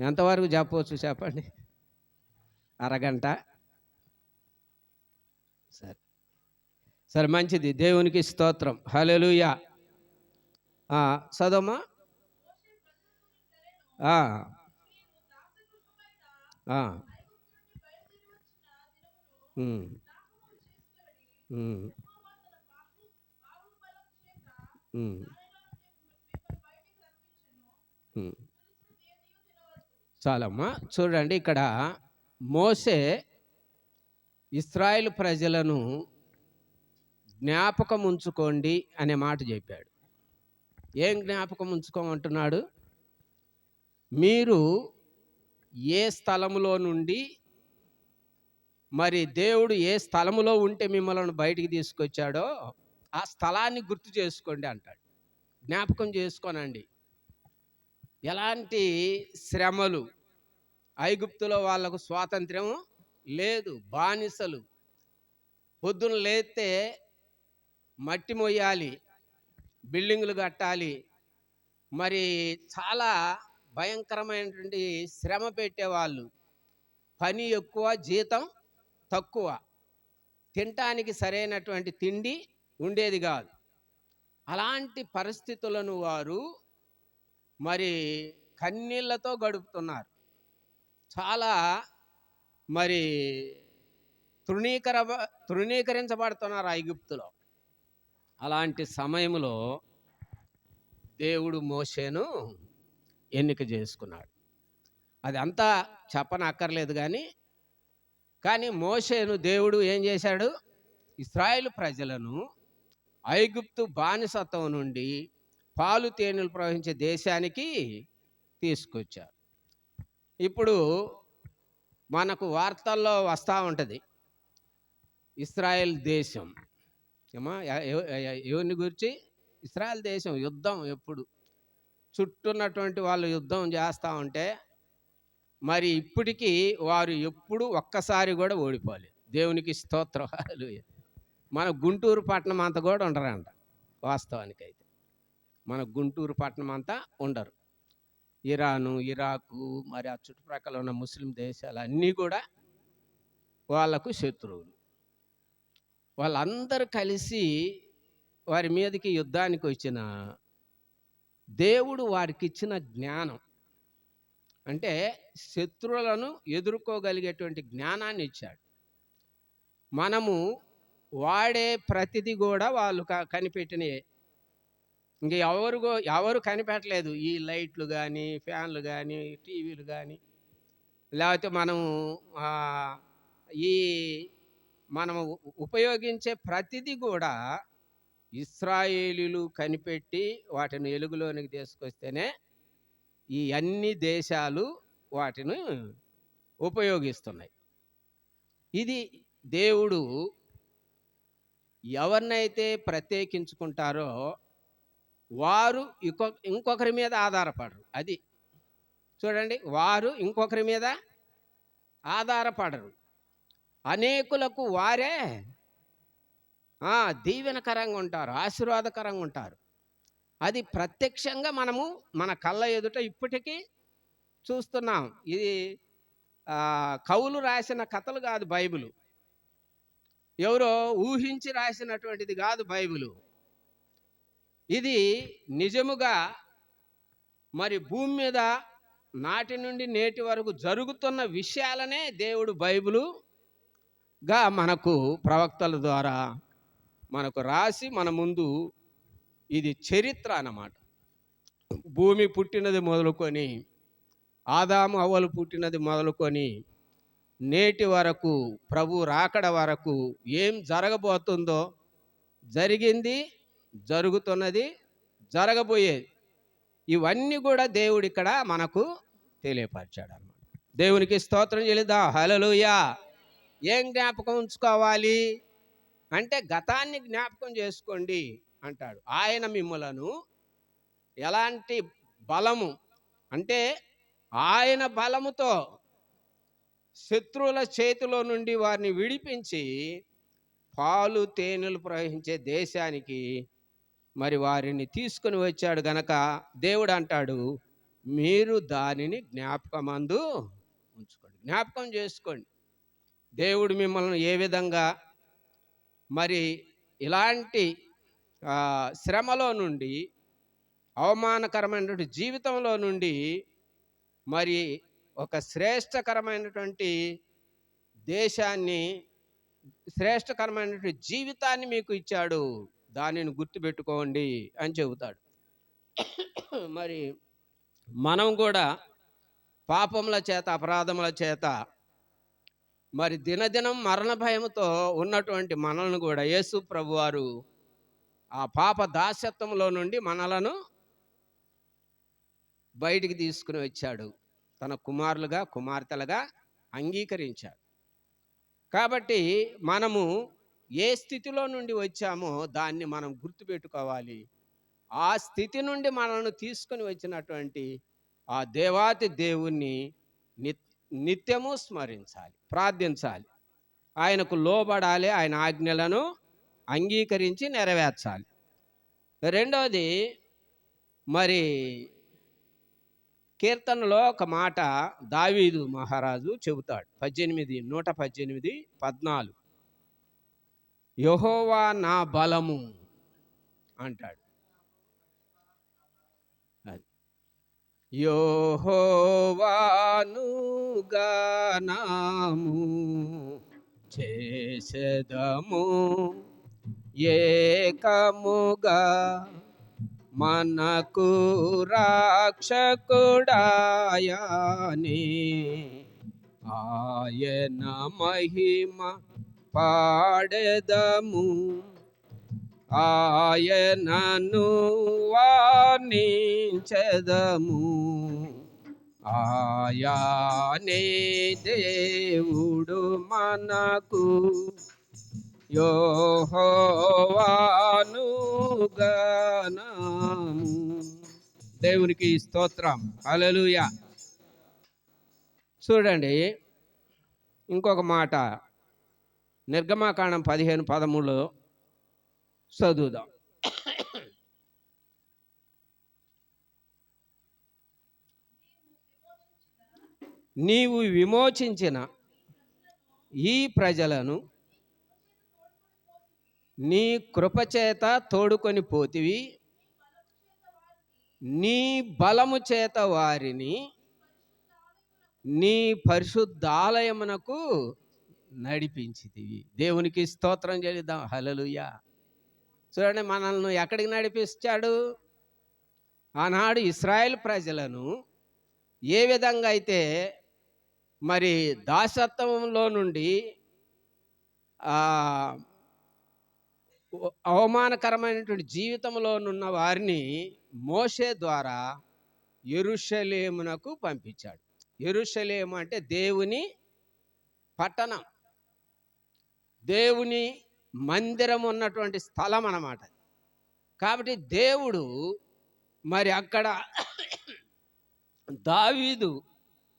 ఎంతవరకు చెప్పవచ్చు చెప్పండి? అరగంట? సరే సరే, మంచిది. దేవునికి స్తోత్రం. హల్లెలూయా. చదవమ్మా. ఆ, ఆ, ఉమ్, ఉమ్, ఉమ్, ఉమ్. చాలమ్మా. చూడండి, ఇక్కడ మోషే ఇశ్రాయేలు ప్రజలను జ్ఞాపకం ఉంచుకోండి అనే మాట చెప్పాడు. ఏం జ్ఞాపకం ఉంచుకోమంటున్నాడు? మీరు ఏ స్థలములో నుండి, మరి దేవుడు ఏ స్థలములో ఉంటే మిమ్మల్ని బయటికి తీసుకొచ్చాడో ఆ స్థలాన్ని గుర్తు చేసుకోండి అంటాడు. జ్ఞాపకం చేసుకోనండి. ఎలాంటి శ్రమలు, ఐగుప్తులో వాళ్ళకు స్వాతంత్ర్యం లేదు, బానిసలు. పొద్దున లేస్తే మట్టి మొయ్యాలి, బిల్డింగులు కట్టాలి, మరి చాలా భయంకరమైనటువంటి శ్రమ పెట్టేవాళ్ళు. పని ఎక్కువ, జీతం తక్కువ, తినటానికి సరైనటువంటి తిండి ఉండేది కాదు. అలాంటి పరిస్థితులను వారు మరి కన్నీళ్లతో గడుపుతున్నారు. చాలా మరి తృణీకరించబడుతున్నారు ఐగుప్తులో. అలాంటి సమయంలో దేవుడు మోషేను ఎన్నిక చేసుకున్నాడు. అది అంతా చెప్పనక్కర్లేదు. కానీ మోషేను దేవుడు ఏం చేశాడు? ఇశ్రాయేలు ప్రజలను ఐగుప్తు బానిసత్వం నుండి పాలు తేనెలు ప్రవహించే దేశానికి తీసుకొచ్చారు. ఇప్పుడు మనకు వార్తల్లో వస్తూ ఉంటుంది ఇశ్రాయేల్ దేశం. ఎవరిని గురించి? ఇశ్రాయేల్ దేశం యుద్ధం. ఎప్పుడు చుట్టూన్నటువంటి వాళ్ళు యుద్ధం చేస్తూ ఉంటే మరి ఇప్పటికీ వారు ఎప్పుడు ఒక్కసారి కూడా ఓడిపోలేదు. దేవునికి స్తోత్రం. హల్లెలూయా. మన గుంటూరు పట్టణం అంతా కూడా ఉండరంట వాస్తవానికైతే. మన గుంటూరు పట్టణం అంతా ఉండరు. ఇరాను, ఇరాకు, మరి ఆ చుట్టుప్రక్కల ఉన్న ముస్లిం దేశాలు అన్నీ కూడా వాళ్లకు శత్రువులు. వాళ్ళందరూ కలిసి వారి మీదకి యుద్ధానికి వచ్చిన దేవుడు వారికి ఇచ్చిన జ్ఞానం, అంటే శత్రువులను ఎదుర్కోగలిగేటువంటి జ్ఞానాన్ని ఇచ్చాడు. మనము వాడే ప్రతిదీ కూడా వాళ్ళు కనిపెట్టినయే. ఇంక ఎవరు కనిపెట్టలేదు. ఈ లైట్లు కానీ, ఫ్యాన్లు కానీ, టీవీలు కానీ, లేకపోతే మనము ఉపయోగించే ప్రతిదీ కూడా ఇశ్రాయేలీలు కనిపెట్టి వాటిని వెలుగులోనికి తీసుకొస్తేనే ఈ అన్ని దేశాలు వాటిని ఉపయోగిస్తున్నాయి. ఇది దేవుడు ఎవరినైతే ప్రత్యేకించుకుంటారో వారు ఇంకొకరి మీద ఆధారపడరు. అది చూడండి, వారు ఇంకొకరి మీద ఆధారపడరు. అనేకులకు వారే దీవెనకరంగా ఉంటారు, ఆశీర్వాదకరంగా ఉంటారు. అది ప్రత్యక్షంగా మనము మన కళ్ళ ఎదుట ఇప్పటికీ చూస్తున్నాం. ఇది కవులు రాసిన కథలు కాదు బైబిలు. ఎవరో ఊహించి రాసినటువంటిది కాదు బైబిలు. ఇది నిజముగా మరి భూమి మీద నాటి నుండి నేటి వరకు జరుగుతున్న విషయాలనే దేవుడు బైబిలుగా మనకు ప్రవక్తల ద్వారా మనకు రాసి మన ముందు ఇది చరిత్ర అన్నమాట. భూమి పుట్టినది మొదలుకొని, ఆదాము అవ్వలు పుట్టినది మొదలుకొని నేటి వరకు, ప్రభు రాకడ వరకు ఏం జరగబోతుందో, జరిగింది, జరుగుతున్నది, జరగబోయేది, ఇవన్నీ కూడా దేవుడు ఇక్కడ మనకు తెలియపరిచాడు అన్నమాట. దేవునికి స్తోత్రం చెల్లిద్దాం. హల్లెలూయా. ఏం జ్ఞాపకం ఉంచుకోవాలి అంటే గతాన్ని జ్ఞాపకం చేసుకోండి అంటాడు. ఆయన మిమ్మలను ఎలాంటి బలము అంటే ఆయన బలముతో శత్రువుల చేతిలో నుండి వారిని విడిపించి పాలు తేనెలు ప్రవహించే దేశానికి మరి వారిని తీసుకుని వచ్చాడు గనక దేవుడు అంటాడు, మీరు దానిని జ్ఞాపకమందు ఉంచుకోండి. జ్ఞాపకం చేసుకోండి. దేవుడు మిమ్మల్ని ఏ విధంగా మరి ఇలాంటి శ్రమలో నుండి, అవమానకరమైనటువంటి జీవితంలో నుండి మరి ఒక శ్రేష్టకరమైనటువంటి దేశాన్ని, శ్రేష్టకరమైనటువంటి జీవితాన్ని మీకు ఇచ్చాడు. దానిని గుర్తుపెట్టుకోండి అని చెబుతాడు. మరి మనం కూడా పాపముల చేత, అపరాధముల చేత మరి దినదినం మరణ భయంతో ఉన్నటువంటి మనల్ని కూడా యేసు ప్రభువారు ఆ పాప దాస్యత్వంలో నుండి మనలను బయటికి తీసుకుని వచ్చాడు. తన కుమారులుగా, కుమార్తెలుగా అంగీకరించాడు. కాబట్టి మనము ఏ స్థితిలో నుండి వచ్చామో దాన్ని మనం గుర్తుపెట్టుకోవాలి. ఆ స్థితి నుండి మనల్ని తీసుకుని వచ్చినటువంటి ఆ దేవాతి దేవుణ్ణి నిత్యము స్మరించాలి, ప్రార్థించాలి, ఆయనకు లోబడాలి, ఆయన ఆజ్ఞలను అంగీకరించి నెరవేర్చాలి. రెండవది, మరి కీర్తనలో ఒక మాట దావీదు మహారాజు చెబుతాడు. 118:14 యెహోవా నా బలము అంటాడు. యెహోవాను గానము చేసెదము ఏకముగా, మనకు రక్షకుడాయనే, ఆయన మహిమ పాడెదము, ఆయనను వర్ణించెదము. ఆయనే దేవుడు మనకు, యెహోవాను గానము. దేవునికి స్తోత్రం. హల్లెలూయా. చూడండి, ఇంకొక మాట నిర్గమాకాండం 15:13 చదువుదాం. నీవు విమోచించిన ఈ ప్రజలను నీ కృపచేత తోడుకొని పోతివి, నీ బలము చేత వారిని నీ పరిశుద్ధాలయమునకు నడిపించితివి. దేవునికి స్తోత్రం చేద్దాం. హల్లెలూయా. చూడండి, మనల్ని ఎక్కడికి నడిపించాడు? ఆనాడు ఇశ్రాయేల్ ప్రజలను ఏ విధంగా అయితే మరి దాసత్వంలో నుండి అవమానకరమైనటువంటి జీవితంలో ఉన్న వారిని మోషే ద్వారా యెరూషలేమునకు పంపించాడు. యెరూషలేము అంటే దేవుని పట్టణం, దేవుని మందిరం ఉన్నటువంటి స్థలం అన్నమాట. కాబట్టి దేవుడు మరి అక్కడ దావీదు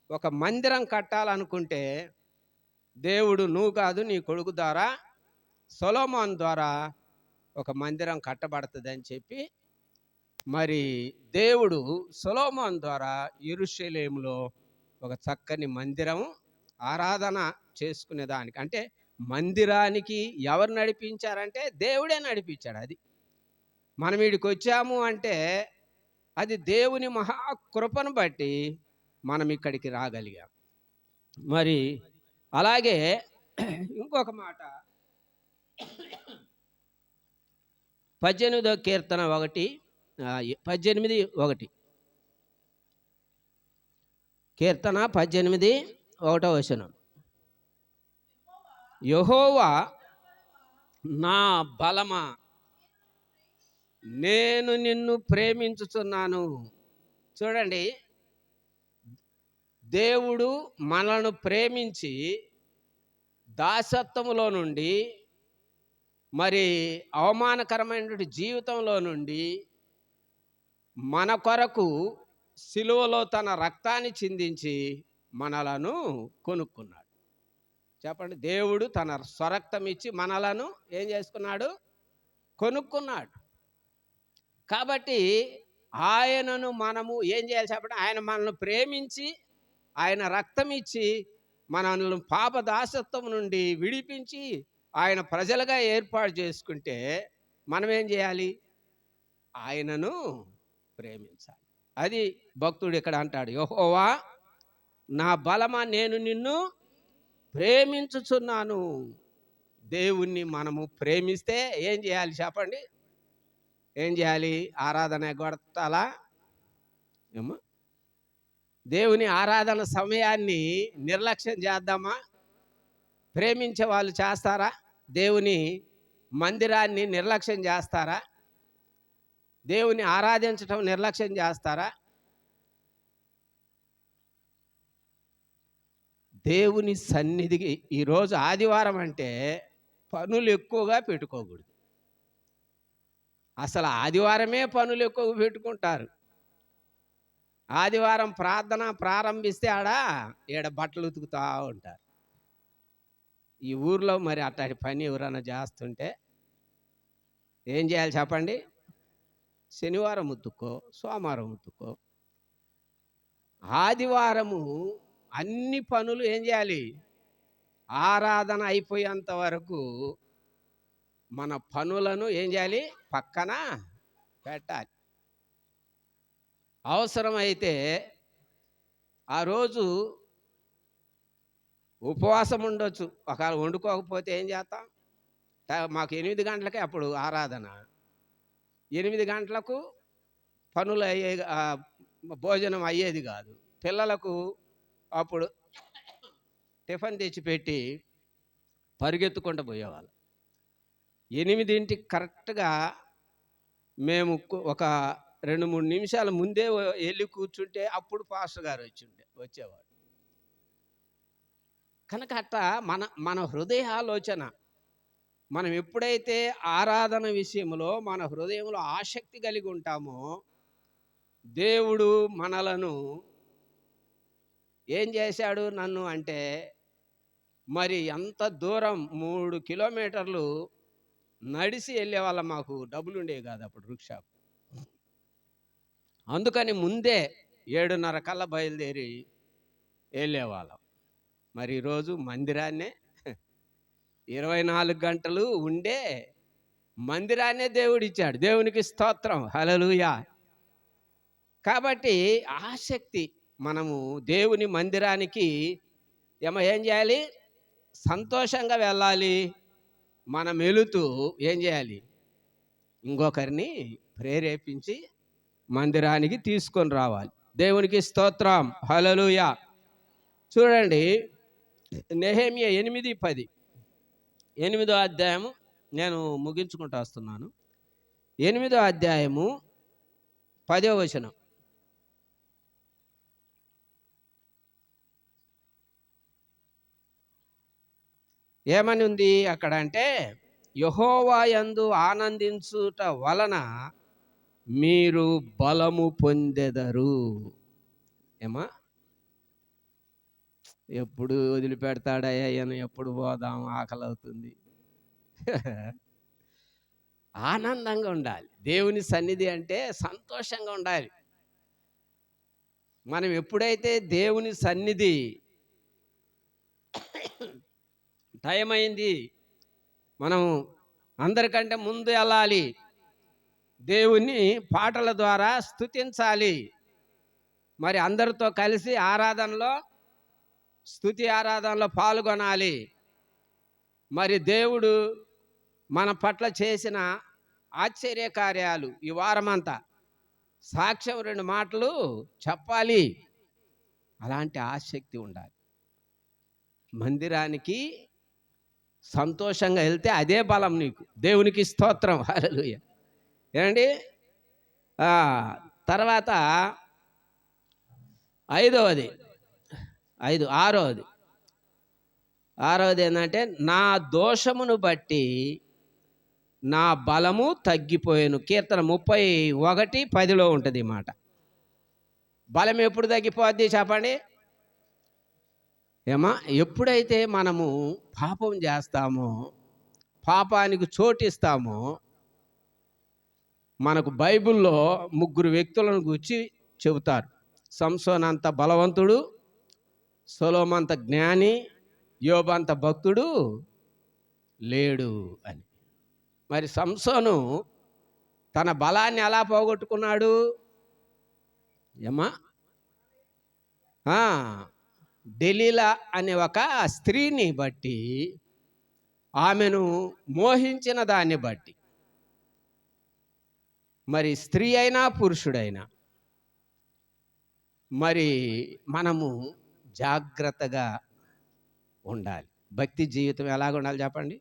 ఒక మందిరం కట్టాలనుకుంటే, దేవుడు నువ్వు కాదు, నీ కొడుకు ద్వారా, సొలొమోను ద్వారా ఒక మందిరం కట్టబడుతుందని చెప్పి మరి దేవుడు సొలొమోను ద్వారా యెరూషలేములో ఒక చక్కని మందిరం ఆరాధన చేసుకునేదానికి, అంటే మందిరానికి ఎవరు నడిపించారంటే దేవుడే నడిపించాడు. అది మనం వీడికి వచ్చాము అంటే అది దేవుని మహాకృపను బట్టి మనం ఇక్కడికి రాగలిగాం. మరి అలాగే ఇంకొక మాట 18వ కీర్తన 18:1 కీర్తన 18:1 యెహోవా నా బలమా, నేను నిన్ను ప్రేమించుచున్నాను. చూడండి, దేవుడు మనలను ప్రేమించి దాసత్వములో నుండి, మరి అవమానకరమైనటువంటి జీవితంలో నుండి మన కొరకు సిలువలో తన రక్తాన్ని చిందించి మనలను కొనుక్కున్నాడు. చెప్పండి, దేవుడు తన స్వరక్తం ఇచ్చి మనలను ఏం చేసుకున్నాడు? కొనుక్కున్నాడు. కాబట్టి ఆయనను మనము ఏం చేయాలి చెప్పండి? ఆయన మనల్ని ప్రేమించి, ఆయన రక్తం ఇచ్చి, మనల్ని పాప దాసత్వం నుండి విడిపించి, ఆయన ప్రజలుగా ఏర్పాటు చేసుకుంటే, మనం ఏం చేయాలి? ఆయనను ప్రేమించాలి. అది భక్తుడు ఇక్కడ అంటాడు, యెహోవా నా బలమా, నేను నిన్ను ప్రేమించుచున్నాను. దేవుణ్ణి మనము ప్రేమిస్తే ఏం చేయాలి చెప్పండి? ఏం చేయాలి? ఆరాధన ఎగ్గొట్టాలా? ఏమో దేవుని ఆరాధన సమయాన్ని నిర్లక్ష్యం చేద్దామా? ప్రేమించే వాళ్ళు చేస్తారా? దేవుని మందిరాన్ని నిర్లక్ష్యం చేస్తారా? దేవుని ఆరాధించటం నిర్లక్ష్యం చేస్తారా? దేవుని సన్నిధికి ఈరోజు ఆదివారం అంటే పనులు ఎక్కువగా పెట్టుకోకూడదు. అసలు ఆదివారమే పనులు ఎక్కువ పెట్టుకుంటారు. ఆదివారం ప్రార్థన ప్రారంభిస్తే ఈడ బట్టలు ఉతుకుతూ ఉంటారు. ఈ ఊర్లో మరి అట్లాంటి పని ఎవరైనా చేస్తుంటే ఏం చేయాలి చెప్పండి? శనివారం ఉతుక్కో, సోమవారం ఉతుక్కో. ఆదివారము అన్ని పనులు ఏం చేయాలి? ఆరాధన అయిపోయేంత వరకు మన పనులను ఏం చేయాలి? పక్కన పెట్టాలి. అవసరమైతే ఆ రోజు ఉపవాసం ఉండొచ్చు. ఒకవేళ వండుకోకపోతే ఏం చేస్తాం? మాకు 8 గంటలకే అప్పుడు ఆరాధన. 8 గంటలకు పనులు అయ్యే భోజనం అయ్యేది కాదు. పిల్లలకు అప్పుడు టిఫిన్ తెచ్చిపెట్టి పరిగెత్తుకుంటూ పోయేవాళ్ళం. 8ంటికి కరెక్ట్గా మేము ఒక 2-3 నిమిషాల ముందే వెళ్ళి కూర్చుంటే అప్పుడు పాస్టర్ గారు వచ్చేవాడు. కనుక అట్లా మన హృదయ ఆలోచన, మనం ఎప్పుడైతే ఆరాధన విషయంలో మన హృదయంలో ఆసక్తి కలిగి ఉంటామో, దేవుడు మనలను ఏం చేశాడు నన్ను అంటే, మరి ఎంత దూరం 3 కిలోమీటర్లు నడిచి వెళ్ళేవాళ్ళం. మాకు డబ్బులు ఉండేవి కాదు అప్పుడు రిక్షాకు. అందుకని ముందే 7:30 కల్లా బయలుదేరి వెళ్ళేవాళ్ళం. మరి ఈరోజు మందిరాన్నే 24 గంటలు ఉండే మందిరాన్నే దేవుడిచ్చాడు. దేవునికి స్తోత్రం, హల్లెలూయా. కాబట్టి ఆసక్తి, మనము దేవుని మందిరానికి ఏం చేయాలి? సంతోషంగా వెళ్ళాలి. మనం వెళుతూ ఏం చేయాలి? ఇంకొకరిని ప్రేరేపించి మందిరానికి తీసుకొని రావాలి. దేవునికి స్తోత్రం, హల్లెలూయా. చూడండి, నెహెమ్యా 8:10, 8వ అధ్యాయము, నేను ముగించుకుంటూ వస్తున్నాను. 8వ అధ్యాయము 10వ వచనం. ఏమని ఉంది అక్కడ అంటే, యెహోవా యందు ఆనందించుట వలన మీరు బలము పొందెదరు. ఏమా, ఎప్పుడు వదిలిపెడతాడయ్యను, ఎప్పుడు పోదాం, ఆకలి అవుతుంది. ఆనందంగా ఉండాలి. దేవుని సన్నిధి అంటే సంతోషంగా ఉండాలి. మనం ఎప్పుడైతే దేవుని సన్నిధి టైం అయింది, మనం అందరికంటే ముందు వెళ్ళాలి, దేవుని పాటల ద్వారా స్తుతించాలి, మరి అందరితో కలిసి ఆరాధనలో, స్తుతి ఆరాధనలో పాల్గొనాలి. మరి దేవుడు మన పట్ల చేసిన ఆశ్చర్య కార్యాలు ఈ వారమంతా సాక్ష్యం 2 మాటలు చెప్పాలి. అలాంటి ఆసక్తి ఉండాలి. మందిరానికి సంతోషంగా వెళ్తే అదే బలం నీకు. దేవునికి స్తోత్రం, హల్లెలూయా. ఏమండి? తర్వాత 6వది ఏంటంటే, నా దోషమును బట్టి నా బలము తగ్గిపోయాను. కీర్తన 31:10లో ఉంటుంది ఈ మాట. బలం ఎప్పుడు తగ్గిపోద్ది చెప్పండి? ఎప్పుడైతే మనము పాపం చేస్తామో, పాపానికి చోటిస్తామో, మనకు బైబిల్లో 3 వ్యక్తులను గురించి చెబుతారు. సంసోన్ అంత బలవంతుడు, సొలొమోనంత జ్ఞాని, యోబు అంత భక్తుడు లేడు అని. మరి సంసోను తన బలాన్ని ఎలా పోగొట్టుకున్నాడు? ఏమా డెలీలా అనే ఒక స్త్రీని బట్టి, ఆమెను మోహించిన దాన్ని బట్టి, మరి స్త్రీ అయినా పురుషుడైనా మరి మనము జాగ్రత్తగా ఉండాలి. భక్తి జీవితం ఎలాగ ఉండాలి చెప్పండి?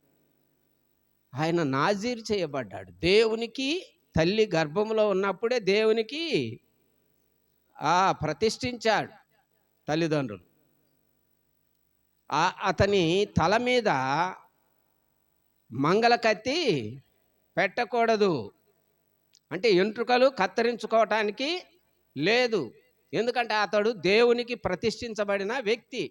ఆయన నాజీర్ చేయబడ్డాడు. దేవునికి తల్లి గర్భంలో ఉన్నప్పుడే దేవునికి ప్రతిష్ఠించాడు తల్లిదండ్రులు. అతని తల మీద మంగళ కత్తి పెట్టకూడదు, అంటే ఎంట్రుకలు కత్తిరించుకోవటానికి లేదు. ఎందుకంటే అతడు దేవునికి ప్రతిష్ఠించబడిన వ్యక్తి.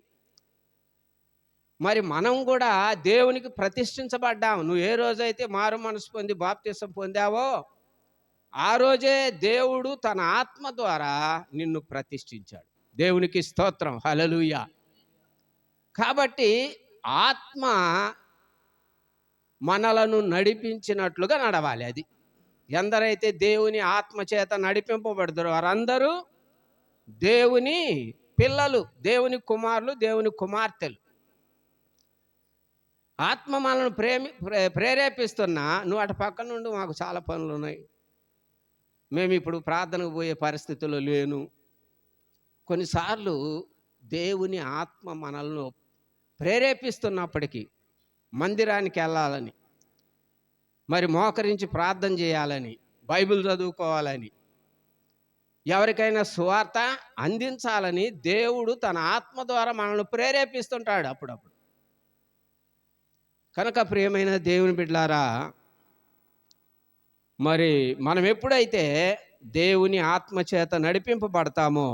మరి మనం కూడా దేవునికి ప్రతిష్ఠించబడ్డాము. నువ్వు ఏ రోజైతే మారు మనసు పొంది బాప్తిసం పొందావో ఆ రోజే దేవుడు తన ఆత్మ ద్వారా నిన్ను ప్రతిష్ఠించాడు. దేవునికి స్తోత్రం, హల్లెలూయా. కాబట్టి ఆత్మ మనలను నడిపించినట్లుగా నడవాలి. అది ఎందరైతే దేవుని ఆత్మ చేత నడిపింపబడతారో వారందరూ దేవుని పిల్లలు, దేవుని కుమారులు, దేవుని కుమార్తెలు. ఆత్మ మనల్ని ప్రేరేపిస్తున్నా నువ్వు అటు పక్క నుండి మాకు చాలా పనులు ఉన్నాయి, మేము ఇప్పుడు ప్రార్థనకు పోయే పరిస్థితుల్లో లేను. కొన్నిసార్లు దేవుని ఆత్మ మనల్ని ప్రేరేపిస్తున్నప్పటికీ మందిరానికి వెళ్ళాలని, మరి మోకరించి ప్రార్థన చేయాలని, బైబిల్ చదువుకోవాలని, ఎవరికైనా సువార్త అందించాలని దేవుడు తన ఆత్మ ద్వారా మనల్ని ప్రేరేపిస్తుంటాడు అప్పుడప్పుడు. కనుక ప్రియమైన దేవుని బిడ్డలారా, మరి మనం ఎప్పుడైతే దేవుని ఆత్మ చేత నడిపింపబడతామో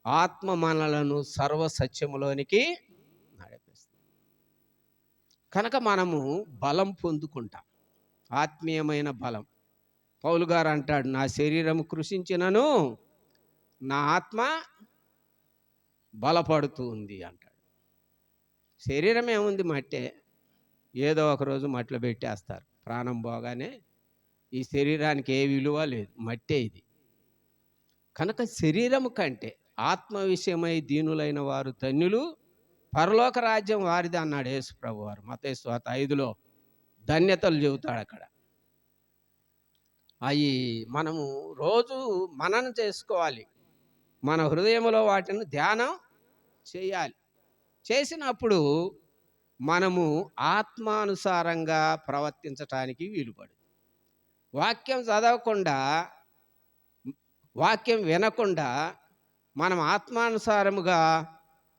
ఆత్మ మనలను సర్వసత్యములోనికి నడిపిస్తుంది. కనుక మనము బలం పొందుకుంటాం, ఆత్మీయమైన బలం. పౌలు గారు అంటాడు, నా శరీరం కృషించినను నా ఆత్మ బలపడుతూ ఉంది అంటాడు. శరీరం ఏముంది? మట్టే. ఏదో ఒకరోజు మట్టిలో పెట్టేస్తారు. ప్రాణం పోగానే ఈ శరీరానికి ఏ విలువ లేదు, మట్టే ఇది. కనుక శరీరము కంటే ఆత్మ విషయమై దీనులైన వారు ధన్యులు, పరలోక రాజ్యం వారిది అన్నాడు యేసు ప్రభు వారు మత్తయి సువార్త 5లో ధన్యతలు చెబుతాడు అక్కడ. అవి మనము రోజు మననం చేసుకోవాలి, మన హృదయంలో వాటిని ధ్యానం చేయాలి. చేసినప్పుడు మనము ఆత్మానుసారంగా ప్రవర్తించటానికి వీలుపడు. వాక్యం చదవకుండా, వాక్యం వినకుండా మనం ఆత్మానుసారముగా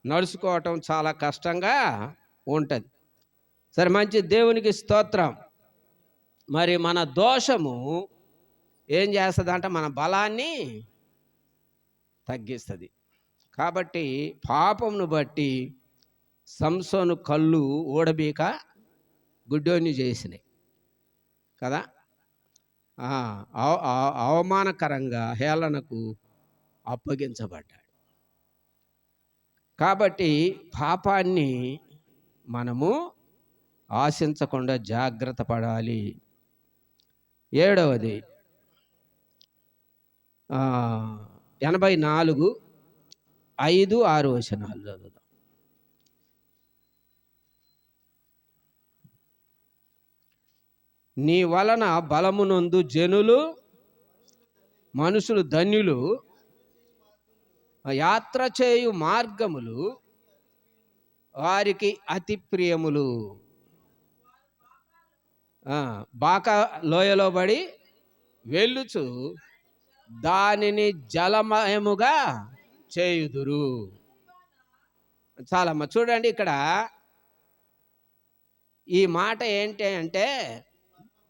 నడుచుకోవటం చాలా కష్టంగా ఉంటుంది. సరే, మంచి, దేవునికి స్తోత్రం. మరి మన దోషము ఏం చేస్తుందంట? మన బలాన్ని తగ్గిస్తుంది. కాబట్టి పాపమును బట్టి సంసోను కళ్ళు ఊడబీక గుడ్డోని చేసినాయి కదా. అవమానకరంగా హేళనకు అప్పగించబడ్డాడు. కాబట్టి పాపాన్ని మనము ఆశించకుండా జాగ్రత్త పడాలి. 7వది 84, 5, 6 వచనాలు చదువుదాం. నీ వలన బలమునందు జనులు, మనుషులు ధన్యులు, యాత్ర చేయు మార్గములు వారికి అతి ప్రియములు. బాకా లోయలో పడి వెళ్ళుచు దానిని జలమయముగా చేయుదురు. చాలమ్మ, చూడండి ఇక్కడ ఈ మాట ఏంటి అంటే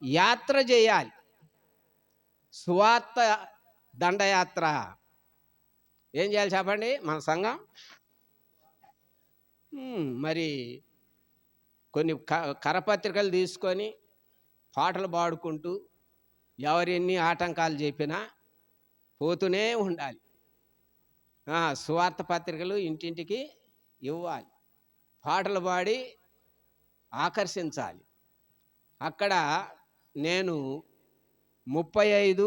యాత్ర చేయాలి, సువార్త దండయాత్ర. ఏం చేయాలి చెప్పండి? మన సంఘం మరి కొన్ని కరపత్రికలు తీసుకొని పాటలు పాడుకుంటూ ఎవరెన్ని ఆటంకాలు చెప్పినా పోతూనే ఉండాలి. సువార్త పత్రికలు ఇంటింటికి ఇవ్వాలి. పాటలు పాడి ఆకర్షించాలి. అక్కడ నేను 35,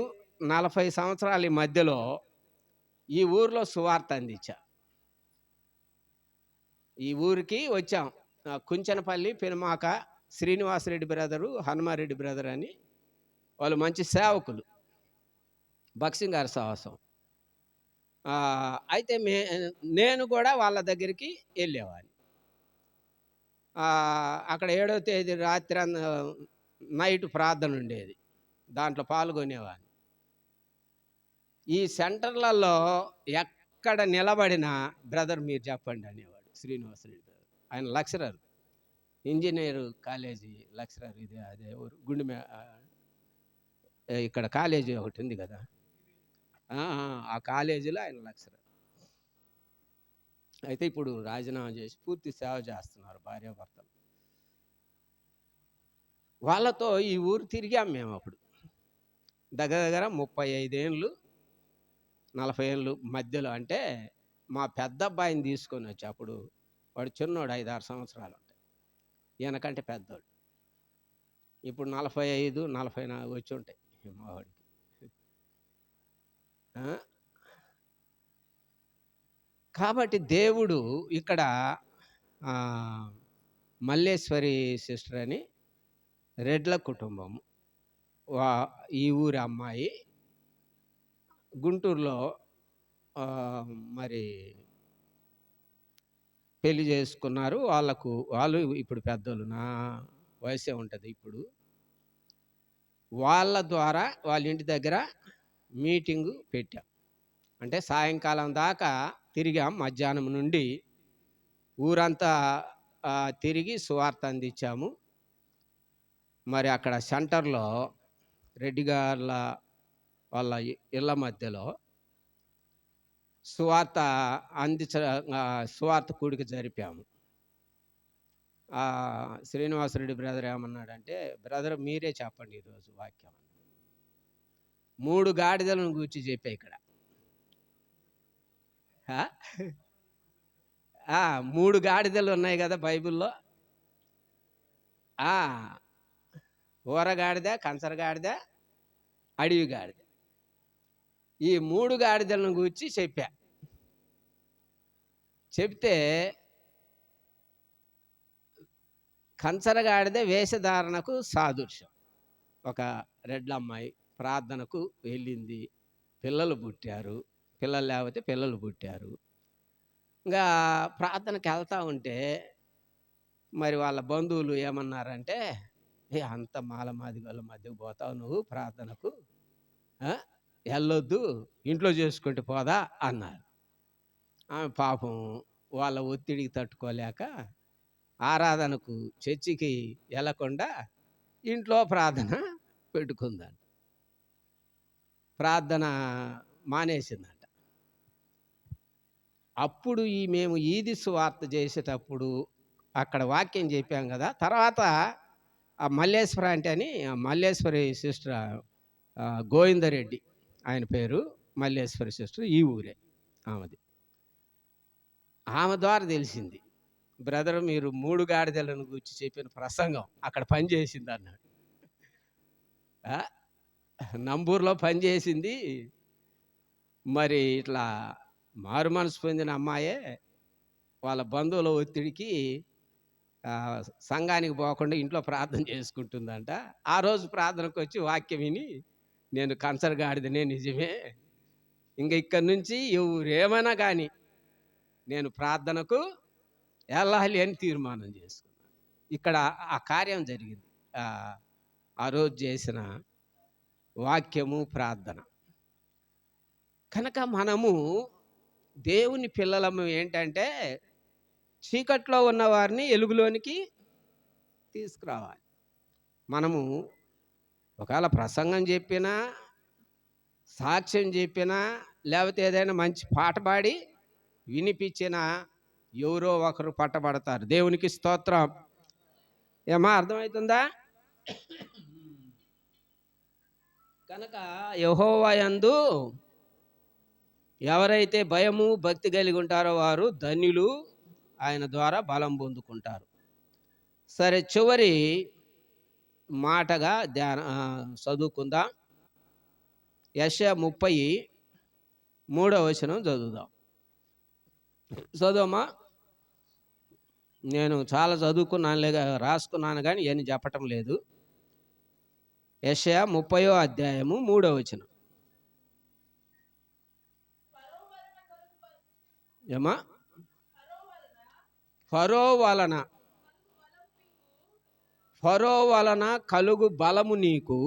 40 సంవత్సరాల మధ్యలో ఈ ఊరిలో సువార్త అందించా. ఈ ఊరికి వచ్చాం. కుంచనపల్లి, పెనుమాక, శ్రీనివాసరెడ్డి బ్రదరు, హనుమారెడ్డి బ్రదర్ అని వాళ్ళు మంచి సేవకులు, బక్సింగారు సాహసం. అయితే నేను కూడా వాళ్ళ దగ్గరికి వెళ్ళేవాడిని. అక్కడ 7వ తేదీ రాత్రి నైట్ ప్రార్థన ఉండేది, దాంట్లో పాల్గొనేవాడిని. ఈ సెంటర్లలో ఎక్కడ నిలబడినా బ్రదర్ మీరు చెప్పండి అనేవాడు శ్రీనివాసరెడ్డి బ్రదర్. ఆయన లెక్చరర్, ఇంజనీర్ కాలేజీ లెక్చరర్. ఇది అదే ఊరు గుండె ఇక్కడ కాలేజీ ఒకటి ఉంది కదా, ఆ కాలేజీలో ఆయన లెక్చరర్. అయితే ఇప్పుడు రాజీనామా చేసి పూర్తి సేవ చేస్తున్నారు భార్యాభర్తలు. వాళ్ళతో ఈ ఊరు తిరిగాం మేము. అప్పుడు దగ్గర 35 ఏళ్ళు 40 ఏళ్ళు మధ్యలో. అంటే మా పెద్ద అబ్బాయిని తీసుకొని వచ్చి, అప్పుడు వాడు చిన్నోడు, 5-6 సంవత్సరాలు ఉంటాయి, ఈయనకంటే పెద్దోడు. ఇప్పుడు 45, 44 వచ్చి ఉంటాయి మా వాడికి. కాబట్టి దేవుడు ఇక్కడ మల్లేశ్వరి సిస్టర్ అని రెడ్ల కుటుంబం, ఈ ఊరి అమ్మాయి గుంటూరులో మరి పెళ్లి చేసుకున్నారు. వాళ్ళు ఇప్పుడు పెద్దోళ్ళు, నా వయసే ఉంటుంది ఇప్పుడు. వాళ్ళ ద్వారా వాళ్ళ ఇంటి దగ్గర మీటింగు పెట్టాం. అంటే సాయంకాలం దాకా తిరిగాం. మధ్యాహ్నం నుండి ఊరంతా తిరిగి సువార్త అందించాము. మరి అక్కడ సెంటర్లో రెడ్డి గార్ల వాళ్ళ ఇళ్ళ మధ్యలో సువార్త సువార్త కూడిక జరిపాము. శ్రీనివాసరెడ్డి బ్రదర్ ఏమన్నాడంటే, బ్రదర్ మీరే చెప్పండి ఈరోజు వాక్యం. 3 గాడిదలను గూర్చి చెప్పా ఇక్కడ. 3 గాడిదలు ఉన్నాయి కదా బైబిల్లో. ఊరగాడిద, కంచరగాడిద, అడవి గాడిద. ఈ 3 గాడిదలను గూర్చి చెప్పా. చెప్తే కంచరగాడిద వేషధారణకు సాదృశ్యం. ఒక రెడ్ల అమ్మాయి ప్రార్థనకు వెళ్ళింది, పిల్లలు పుట్టారు, పిల్లలు లేకపోతే పిల్లలు పుట్టారు. ఇంకా ప్రార్థనకి వెళ్తూ ఉంటే మరి వాళ్ళ బంధువులు ఏమన్నారంటే, అంత మాలమాదిగల మధ్యకు పోతావు నువ్వు ప్రార్థనకు, వెళ్ళొద్దు, ఇంట్లో చేసుకుంటే పోదా అన్నారు. ఆమె పాపం వాళ్ళ ఒత్తిడికి తట్టుకోలేక ఆరాధనకు చర్చికి వెళ్ళకుండా ఇంట్లో ప్రార్థన పెట్టుకుందంట. ప్రార్థన మానేసిందంట. అప్పుడు మేము ఈది సువార్త చేసేటప్పుడు అక్కడ వాక్యం చెప్పాం కదా. తర్వాత ఆ మల్లేశ్వర అని మల్లేశ్వరి సిస్టర్, గోవిందరెడ్డి ఆయన పేరు, మల్లేశ్వరి సిస్టర్, ఈ ఊరే ఆమెది. ఆమె ద్వారా తెలిసింది, బ్రదర్ మీరు 3 గాడిదలను గురించి చెప్పిన ప్రసంగం అక్కడ పనిచేసింది అన్నాడు. నంబూరులో పనిచేసింది. మరి ఇట్లా మారు మనసు పొందిన అమ్మాయే వాళ్ళ బంధువుల ఒత్తిడికి సంఘానికి పోకుండా ఇంట్లో ప్రార్థన చేసుకుంటుందంట. ఆ రోజు ప్రార్థనకు వచ్చి వాక్యం విని, నేను కంచరగాడిదనే నిజమే, ఇంకా ఇక్కడి నుంచి ఎవరేమైనా కానీ నేను ప్రార్థనకు వెళ్ళాలి అని తీర్మానం చేసుకున్నాను. ఇక్కడ ఆ కార్యం జరిగింది. ఆ రోజు చేసిన వాక్యము ప్రార్థన. కనుక మనము దేవుని పిల్లలము ఏంటంటే, చీకట్లో ఉన్న వారిని వెలుగులోనికి తీసుకురావాలి. మనము ఒకవేళ ప్రసంగం చెప్పినా, సాక్ష్యం చెప్పినా, లేకపోతే ఏదైనా మంచి పాట పాడి వినిపించినా ఎవరో ఒకరు పట్టబడతారు. దేవునికి స్తోత్రం. ఏమా అర్థమవుతుందా? కనుక యెహోవా యందు ఎవరైతే భయము భక్తి కలిగి ఉంటారో వారు ధన్యులు, ఆయన ద్వారా బలం పొందుకుంటారు. సరే, చివరి మాటగా చదువుకుందాం. యెషయా 33వ వచనం చదువుదాం. చదువమ్మా. నేను చాలా చదువుకున్నానులే, రాసుకున్నాను, కానీ ఇవన్నీ చెప్పటం లేదు. యెషయా 30వ అధ్యాయము 3వ వచనం. ఏమా? ఫరో వలన కలుగు బలము నీకు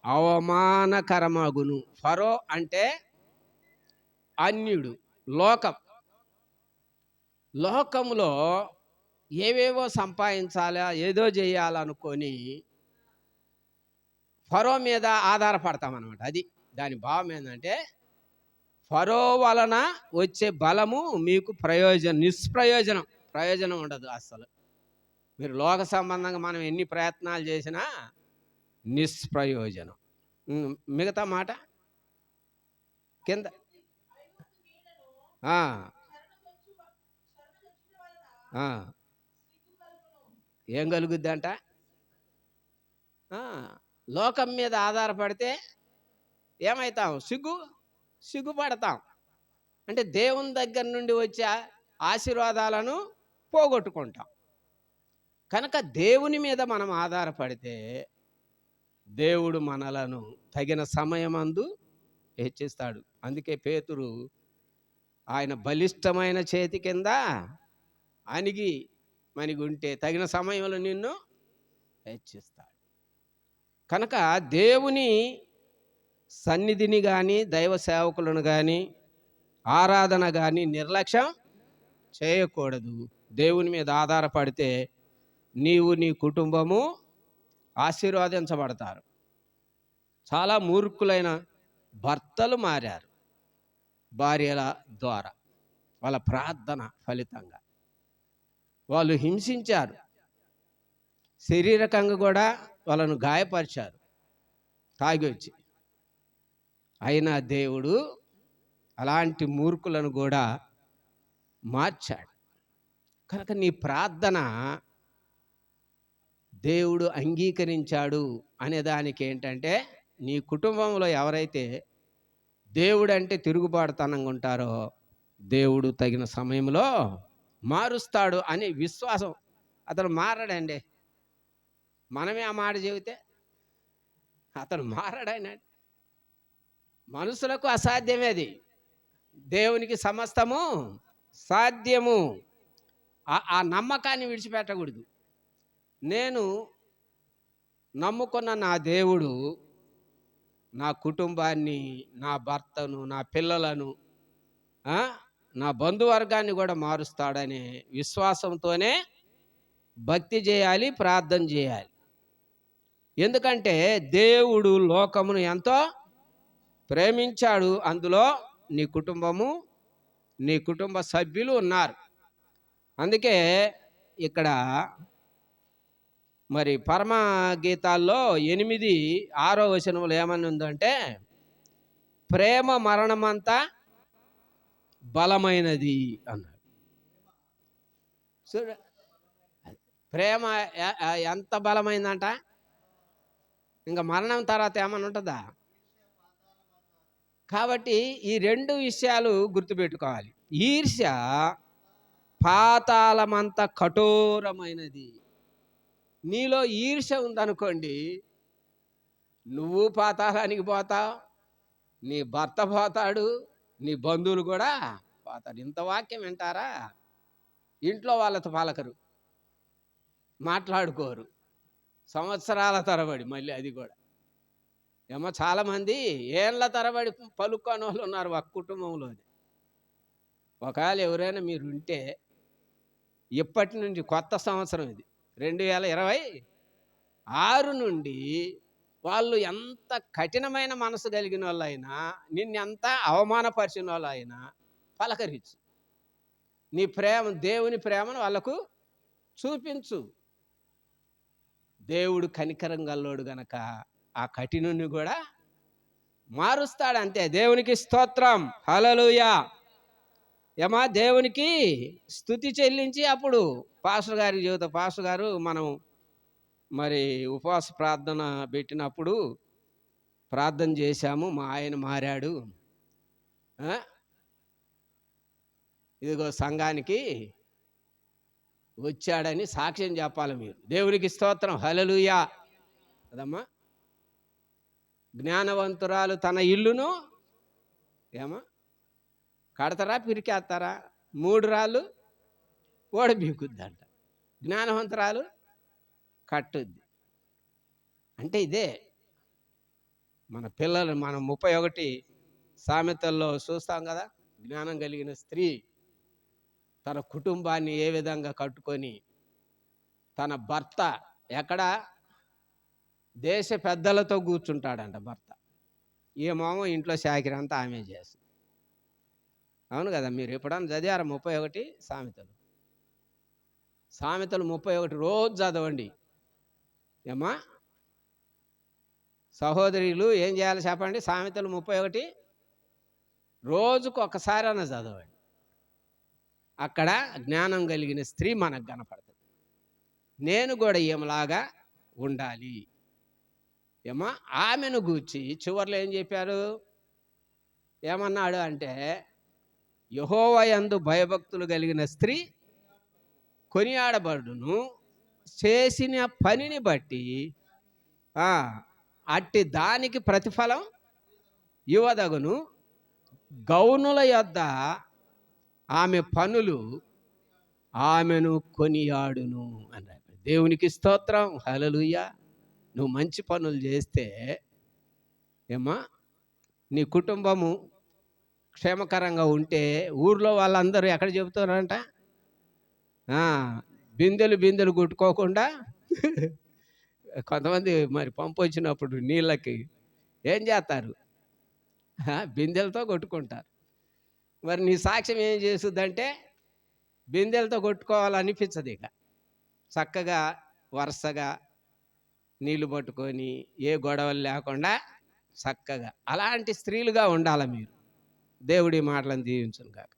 అవమానకరమగును. ఫరో అంటే అన్యుడు, లోకములో ఏవేవో సంపాదించాలా, ఏదో చేయాలనుకొని ఫరో మీద ఆధారపడతామన్నమాట. అది దాని భావం ఏంటంటే, ఫరో వలన వచ్చే బలము మీకు ప్రయోజనం ఉండదు అస్సలు. మీరు లోక సంబంధంగా మనం ఎన్ని ప్రయత్నాలు చేసినా నిష్ప్రయోజనం. మిగతా మాట కింద ఏం కలుగుద్ది అంట? లోకం మీద ఆధారపడితే ఏమవుతాం? సిగ్గుపడతాం. అంటే దేవుని దగ్గర నుండి వచ్చే ఆశీర్వాదాలను పోగొట్టుకుంటాం. కనుక దేవుని మీద మనం ఆధారపడితే దేవుడు మనలను తగిన సమయమందు హెచ్చిస్తాడు. అందుకే పేతురు ఆయన బలిష్టమైన చేతి కింద అణిగి ఉంటే తగిన సమయంలో నిన్ను హెచ్చిస్తాడు. కనుక దేవుని సన్నిధిని కానీ దైవ సేవకులను కానీ ఆరాధన కానీ నిర్లక్ష్యం చేయకూడదు. దేవుని మీద ఆధారపడితే నీవు నీ కుటుంబము ఆశీర్వదించబడతారు. చాలా మూర్ఖులైన భర్తలు మారారు భార్యల ద్వారా, వాళ్ళ ప్రార్థన ఫలితంగా. వాళ్ళు హింసించారు, శారీరకంగా కూడా వాళ్ళను గాయపరిచారు తాగి వచ్చి. అయినా దేవుడు అలాంటి మూర్ఖులను కూడా మార్చాడు. కనుక నీ ప్రార్థన దేవుడు అంగీకరించాడు అనేదానికి ఏంటంటే, నీ కుటుంబంలో ఎవరైతే దేవుడు అంటే తిరుగుబాటుతనంగా ఉంటారో దేవుడు తగిన సమయంలో మారుస్తాడు అనే విశ్వాసం. అతను మారడండి. మనమే ఆ మాట చెబితే అతను మారడాయన. మనుషులకు అసాధ్యమే అది, దేవునికి సమస్తము సాధ్యము. ఆ నమ్మకాన్ని విడిచిపెట్టకూడదు. నేను నమ్ముకున్న నా దేవుడు నా కుటుంబాన్ని, నా భర్తను, నా పిల్లలను, నా బంధువర్గాన్ని కూడా మారుస్తాడనే విశ్వాసంతోనే భక్తి చేయాలి, ప్రార్థన చేయాలి. ఎందుకంటే దేవుడు లోకమును ఎంతో ప్రేమించాడు. అందులో నీ కుటుంబము, నీ కుటుంబ సభ్యులు ఉన్నారు. అందుకే ఇక్కడ మరి పరమగీతాల్లో 8:6 ఏమని ఉందంటే, ప్రేమ మరణమంతా బలమైనది అన్నాడు. చూడ, ప్రేమ ఎంత బలమైందంట. ఇంకా మరణం తర్వాత ఏమని ఉంటుందా? కాబట్టి ఈ 2 విషయాలు గుర్తుపెట్టుకోవాలి. ఈర్ష్య పాతాళమంత కఠోరమైనది. నీలో ఈర్ష్య ఉందనుకోండి, నువ్వు పాతాళానికి పోతావు, నీ భర్త పోతాడు, నీ బంధువులు కూడా పోతాడు. ఇంత వాక్యం వింటారా? ఇంట్లో వాళ్ళతో పలకరు, మాట్లాడుకోరు సంవత్సరాల తరబడి. మళ్ళీ అది కూడా ఏమో చాలామంది ఏళ్ళ తరబడి పలుకొని వాళ్ళు ఉన్నారు ఒక కుటుంబంలో. ఒకవేళ ఎవరైనా మీరు ఉంటే, ఇప్పటి నుంచి కొత్త సంవత్సరం ఇది 2026 నుండి వాళ్ళు ఎంత కఠినమైన మనసు కలిగిన వాళ్ళైనా, నిన్నెంత అవమానపరిచిన వాళ్ళు అయినా పలకరించు. నీ ప్రేమ, దేవుని ప్రేమను వాళ్ళకు చూపించు. దేవుడు కనికరం గల్లోడు గనక ఆ కఠినుని కూడా మారుస్తాడు అంతే. దేవునికి స్తోత్రం, హల్లెలూయా. ఏమా దేవునికి స్తుతి చెల్లించి అప్పుడు పాస్టర్ గారి జీవితం, పాస్టర్ గారు మనం మరి ఉపవాస ప్రార్థన పెట్టినప్పుడు ప్రార్థన చేశాము, మా ఆయన మారాడు, ఇదిగో సంఘానికి వచ్చాడని సాక్ష్యం చెప్పాలి మీరు. దేవునికి స్తోత్రం, హల్లెలూయా కదమ్మా. జ్ఞానవంతురాలు తన ఇల్లును ఏమా కడతారా పిరికేస్తారా? 3 రాళ్ళు ఓడబీకుద్దంట, జ్ఞానవంతురాలు కట్టుద్ది. అంటే ఇదే మన పిల్లలు మనం 31 సామెతల్లో చూస్తాం కదా. జ్ఞానం కలిగిన స్త్రీ తన కుటుంబాన్ని ఏ విధంగా కట్టుకొని, తన భర్త ఎక్కడ దేశ పెద్దలతో కూర్చుంటాడంట భర్త, ఏమేమో ఇంట్లో చాకిరంతా ఆమె చేస్తుంది. అవును కదా, మీరు ఎప్పుడన్నా చదివారా 31 సామెతలు? సామెతలు 31 రోజు చదవండి. ఏమా సహోదరులు ఏం చేయాలి చెప్పండి? సామెతలు 31 రోజుకు ఒకసారి అన్న చదవండి. అక్కడ జ్ఞానం కలిగిన స్త్రీ మనకు కనపడుతుంది. నేను కూడా ఏమలాగా ఉండాలి. ఏమా ఆమెను గూర్చి చివర్లో ఏం చెప్పారు? ఏమన్నాడు అంటే, యెహోవా యందు భయభక్తులు కలిగిన స్త్రీ కొనియాడబడును, చేసిన పనిని బట్టి అట్టి దానికి ప్రతిఫలం ఇవ్వదగును, గౌనుల యొద్ద ఆమె పనులు ఆమెను కొనియాడును అన్నాడు. దేవునికి స్తోత్రం, హల్లెలూయా. నువ్వు మంచి పనులు చేస్తే ఏమా నీ కుటుంబము క్షేమకరంగా ఉంటే ఊర్లో వాళ్ళందరూ ఎక్కడ చెబుతారంట? బిందెలు కొట్టుకోకుండా కొంతమంది మరి పంపు వచ్చినప్పుడు నీళ్ళకి ఏం చేస్తారు? బిందెలతో కొట్టుకుంటారు. మరి నీ సాక్ష్యం ఏం చేస్తుందంటే బిందెలతో కొట్టుకోవాలనిపించదు. ఇక చక్కగా వరుసగా నీళ్లు పట్టుకొని ఏ గొడవలు లేకుండా చక్కగా అలాంటి స్త్రీలుగా ఉండాలి మీరు. దేవుడి మాటలను దీవించును గాక.